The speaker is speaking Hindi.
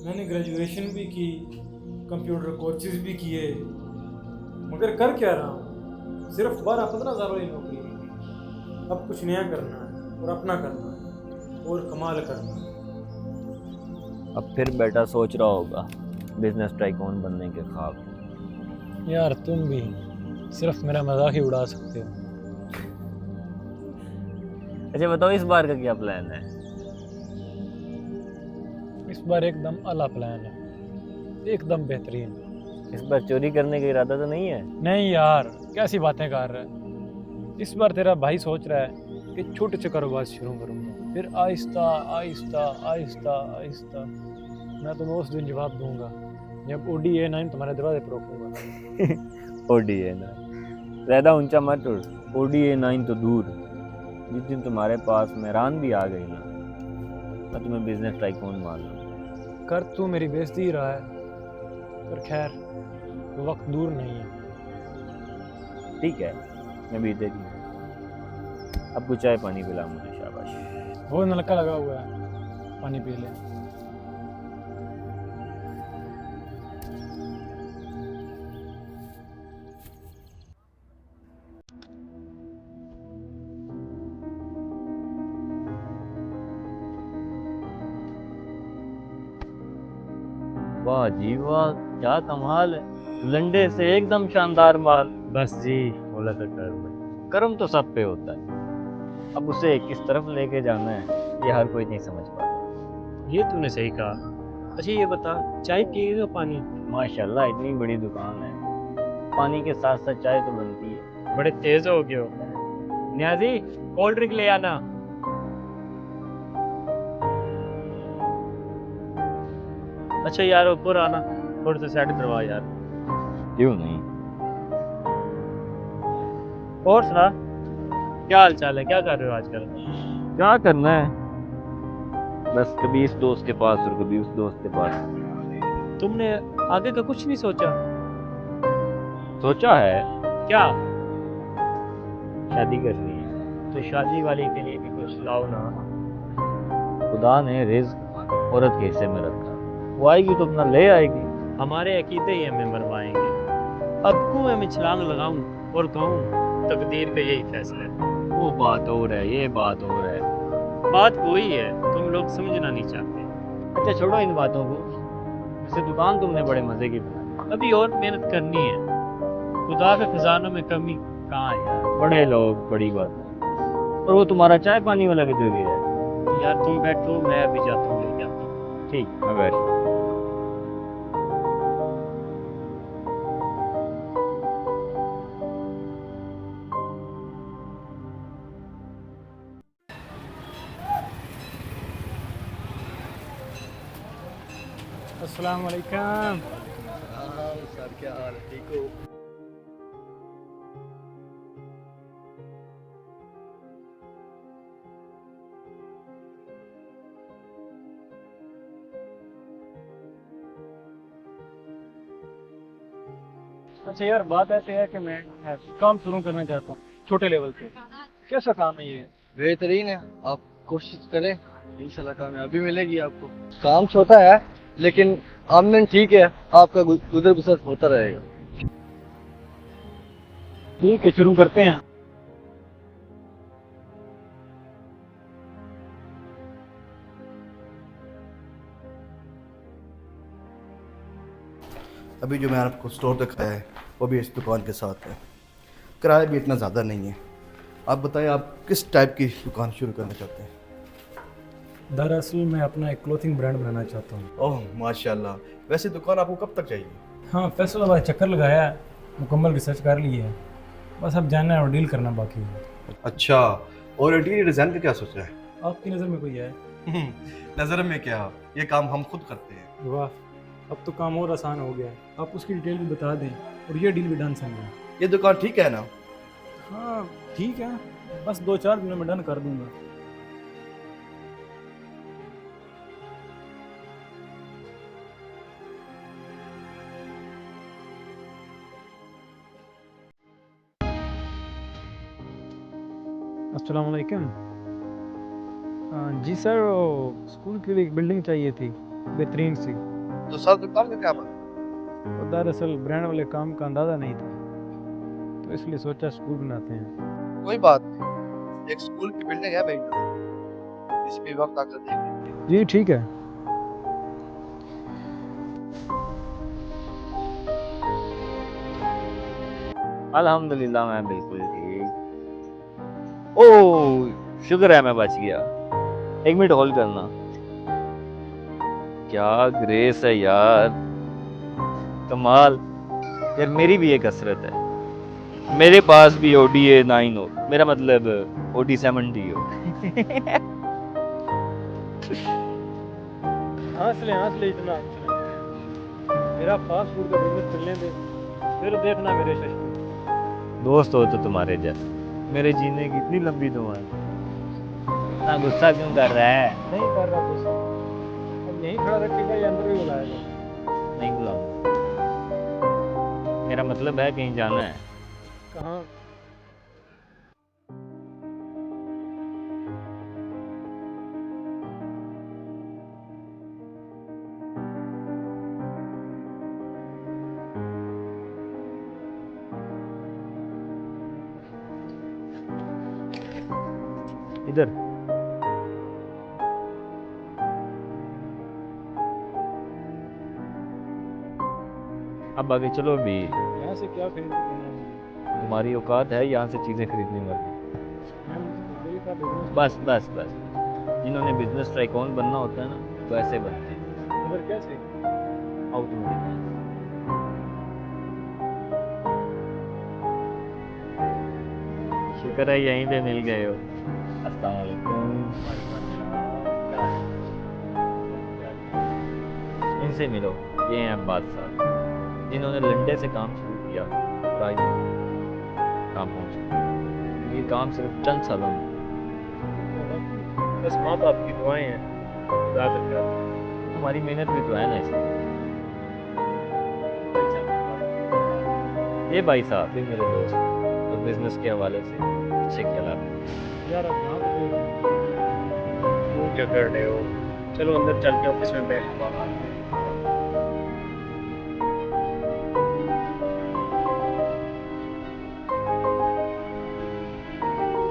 मैंने ग्रेजुएशन भी की, कंप्यूटर कोर्सेज भी किए, मगर कर क्या रहा हूँ? सिर्फ 12-15 हज़ार वाली नौकरी। अब कुछ नया करना है और अपना करना है और कमाल करना है। अब फिर बेटा सोच रहा होगा बिजनेस टाइकून बनने के ख्वाब। यार तुम भी सिर्फ मेरा मजाक ही उड़ा सकते हो। अच्छा बताओ इस बार का क्या प्लान है? इस बार एकदम अला प्लान है, एकदम बेहतरीन। इस बार चोरी करने का इरादा तो नहीं है? नहीं यार, कैसी बातें कर रहा है। इस बार तेरा भाई सोच रहा है कि छोटे से कारोबार शुरू करूंगा, फिर आहिस्ता आहिस्ता आहिस्ता आहिस्ता मैं तुम्हें उस दिन जवाब दूंगा जब ODA 9 तुम्हारे दरवाजे पर रोकूंगा। ओडीए ना, ज्यादा ऊंचा मत उड़। ओडीए 9 तो दूर। जिस दिन तुम्हारे पास मेहरान भी आ गई ना, मैं तुम्हें बिजनेस टाइकून मान लूंगा। कर तू मेरी बेइज्जती ही रहा है, पर खैर वो वक्त दूर नहीं है। ठीक है, मैं भी तेरी हूँ। अब कुछ चाय पानी पिला मुझे, शाबाश। वो नलका लगा हुआ है, पानी पी ले। वाह जी वाह, क्या कमाल है। लंडे से एकदम शानदार माल। बस जी, बोला था कर्म है। कर्म तो सब पे होता है, अब उसे किस तरफ लेके जाना है ये हर कोई नहीं समझ पाता। ये तूने सही कहा। अच्छा ये बता, चाय पिएगा पानी? माशाल्लाह इतनी बड़ी दुकान है, पानी के साथ साथ चाय तो बनती है। बड़े तेज हो गए हो। न्याजी, कोल्ड ड्रिंक ले आना। अच्छा यार ऊपर आना, थोड़े से साइड करवा यार। क्यों नहीं। और सुना, क्या हाल चाल है, क्या कर रहे हो आजकल? क्या करना है, बस कभी इस दोस्त के पास और कभी उस दोस्त के पास। तुमने आगे का कुछ नहीं सोचा? सोचा है, क्या? शादी करनी है। तो शादी वाली के लिए भी कुछ लाओ ना। खुदा ने रिज्क औरत के हिस्से में रखा, वो आएगी तो अपना ले आएगी। हमारे अकीदे ही हमें मरवाएंगे। अब कुएं में छलांग लगाऊं और कहूं तकदीर का यही फैसला है। वो बात और है, ये बात और है। बात वही है, तुम लोग समझना नहीं चाहते। अच्छा छोड़ो इन बातों को। वैसे दुकान तुमने बड़े मजे की बनाई। अभी और मेहनत करनी है, खुदा के खजानों में कमी कहाँ है यार। बड़े लोग बड़ी बात। और वो तुम्हारा चाय पानी वाला किधर गया है? यार तुम बैठो, मैं अभी जाता हूँ लेके आता हूँ। ठीक, मैं बैठ। अस्सलाम वालेकुम। हाँ सर, क्या हाल है? ठीक हो? अच्छा यार बात ऐसे है कि मैं काम शुरू करना चाहता हूँ, छोटे लेवल पे। कैसा काम है ये? बेहतरीन है, आप कोशिश करें, इंशाल्लाह कामयाबी मिलेगी आपको। काम छोटा है लेकिन आमदन ठीक है, आपका गुजर बसर होता रहेगा। ठीक है, शुरू करते हैं। अभी जो मैंने आपको स्टोर दिखाया है वो भी इस दुकान के साथ है। किराया भी इतना ज़्यादा नहीं है। आप बताएं, आप किस टाइप की दुकान शुरू करना चाहते हैं? दरअसल मैं अपना एक क्लोथिंग ब्रांड बनाना चाहता हूँ। ओह माशाल्लाह। वैसे दुकान आपको कब तक चाहिए? हाँ, फैसलाबाद चक्कर लगाया है, मुकम्मल रिसर्च कर ली है, बस अब जानना है और डील करना बाकी है। अच्छा, और इंटीरियर डिज़ाइन का क्या सोचा है? आपकी नज़र में कोई है? नज़र में क्या, ये काम हम खुद करते हैं। वाह, अब तो काम और आसान हो गया है। आप उसकी डिटेल भी बता दें और ये डील भी डन समझें। ये दुकान ठीक है ना? हाँ ठीक है, बस 2-4 दिनों में डन कर दूंगा। अस्सलाम वालेकुम। जी सर, वो स्कूल के लिए एक बिल्डिंग चाहिए थी, बेहतरीन सी। तो सर दुकान का क्या बना? और दरअसल ब्रांड वाले काम का अंदाज़ा नहीं था, तो इसलिए सोचा स्कूल बनाते हैं। कोई बात नहीं, एक स्कूल की बिल्डिंग है बेंगलुरु, इस पे वक्त आकर देख लीजिए। जी ठीक है। अल्हम्दुलिल्लाह मैं बिल्कुल ठीक। ओह शुक्र है मैं बच गया। 1 मिनट होल्ड करना। क्या ग्रेस है यार, कमाल। यार मेरी भी एक हसरत है, मेरे पास भी ODA 9 हो, मेरा मतलब OD 70 हो। हंस ले इतना हंस ले। मेरा फास्ट फूड का बिजनेस चलने दे, फिर देखना मेरे शशि। दोस्त हो तो तुम्हारे जैसे, मेरे जीने की इतनी लंबी दुआ है। इतना गुस्सा क्यों कर रहा है? नहीं कर रहा दोस्तों, अब यहीं खड़ा रखेगा या अंदर भी बुलाएगा? नहीं बुलाऊंगा, मेरा मतलब है कहीं जाना है। कहाँ? इधर। अब आगे चलो भी, यहाँ से क्या खरीद के देना है? तुम्हारी औकात है यहाँ से चीजें खरीदने वाली। मैम, दिल का बिजनेस। बस बस बस, जिन्होंने बिजनेस टाइकून बनना होता है ना, वैसे बनते हैं। मगर कैसे? आओ तुम देखो। शुक्र है यहीं पे मिल गए हो। अस्सलाम वालेकुम। इनसे मिलो, ये हैं बादशाह, जिन्होंने लंडे से काम शुरू किया, राज काम पहुंच गए। ये काम सिर्फ चंद सालों में। बस माँ बाप की दुआएं हैं, ज़्यादा तुम्हारी मेहनत भी तो है ना इसमें। ये भाई साहब भी मेरे दोस्त, और बिजनेस के हवाले से अच्छे ख्याल। यार अब यहाँ पे क्या कर रहे हो? चलो अंदर चल के ऑफिस में बैठ।